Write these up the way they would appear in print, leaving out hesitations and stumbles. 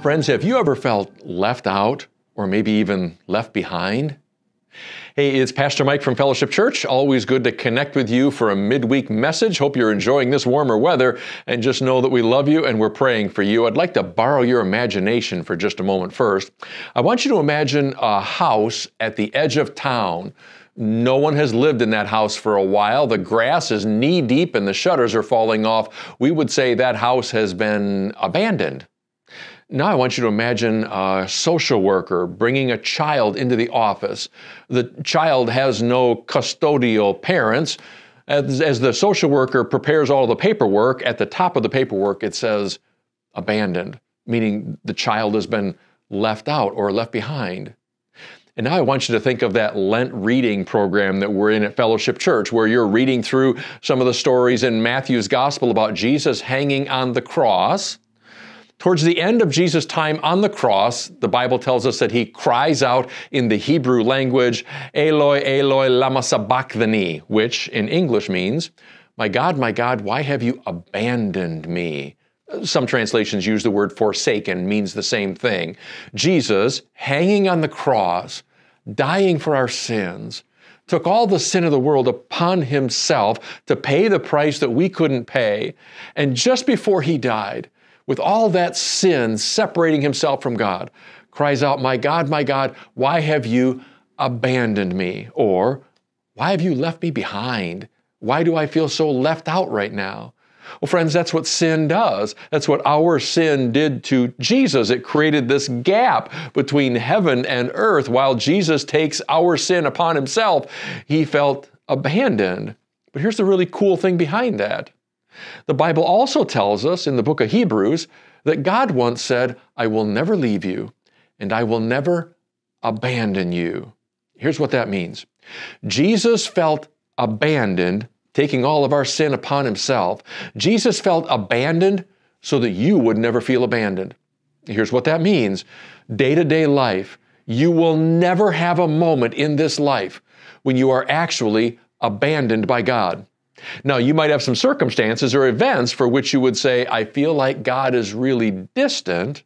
Friends, have you ever felt left out or maybe even left behind? Hey, it's Pastor Mike from Fellowship Church. Always good to connect with you for a midweek message. Hope you're enjoying this warmer weather, and just know that we love you and we're praying for you. I'd like to borrow your imagination for just a moment first. I want you to imagine a house at the edge of town. No one has lived in that house for a while. The grass is knee-deep and the shutters are falling off. We would say that house has been abandoned. Now I want you to imagine a social worker bringing a child into the office. The child has no custodial parents. As the social worker prepares all the paperwork, at the top of the paperwork it says abandoned, meaning the child has been left out or left behind. And now I want you to think of that Lent reading program that we're in at Fellowship Church, where you're reading through some of the stories in Matthew's gospel about Jesus hanging on the cross. Towards the end of Jesus' time on the cross, the Bible tells us that he cries out in the Hebrew language, Eloi, Eloi, lama sabachthani, which in English means, my God, why have you abandoned me? Some translations use the word forsaken, means the same thing. Jesus, hanging on the cross, dying for our sins, took all the sin of the world upon himself to pay the price that we couldn't pay. And just before he died, with all that sin separating himself from God, cries out, my God, why have you abandoned me? Or, why have you left me behind? Why do I feel so left out right now? Well, friends, that's what sin does. That's what our sin did to Jesus. It created this gap between heaven and earth. While Jesus takes our sin upon himself, he felt abandoned. But here's the really cool thing behind that. The Bible also tells us in the book of Hebrews that God once said, I will never leave you and I will never abandon you. Here's what that means. Jesus felt abandoned, taking all of our sin upon himself. Jesus felt abandoned so that you would never feel abandoned. Here's what that means. Day-to-day life, you will never have a moment in this life when you are actually abandoned by God. Now, you might have some circumstances or events for which you would say, I feel like God is really distant,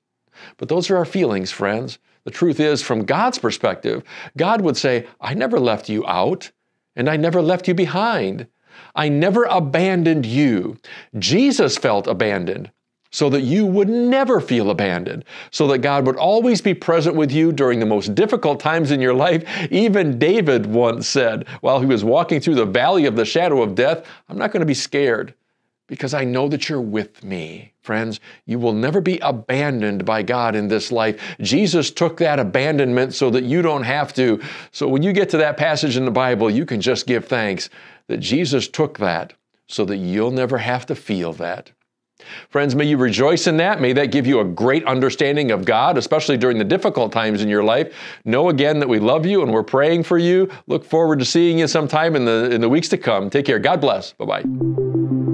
but those are our feelings, friends. The truth is, from God's perspective, God would say, I never left you out, and I never left you behind. I never abandoned you. Jesus felt abandoned so that you would never feel abandoned, so that God would always be present with you during the most difficult times in your life. Even David once said, while he was walking through the valley of the shadow of death, I'm not going to be scared because I know that you're with me. Friends, you will never be abandoned by God in this life. Jesus took that abandonment so that you don't have to. So when you get to that passage in the Bible, you can just give thanks that Jesus took that so that you'll never have to feel that. Friends, may you rejoice in that. May that give you a great understanding of God, especially during the difficult times in your life. Know again that we love you and we're praying for you. Look forward to seeing you sometime in the weeks to come. Take care. God bless. Bye-bye.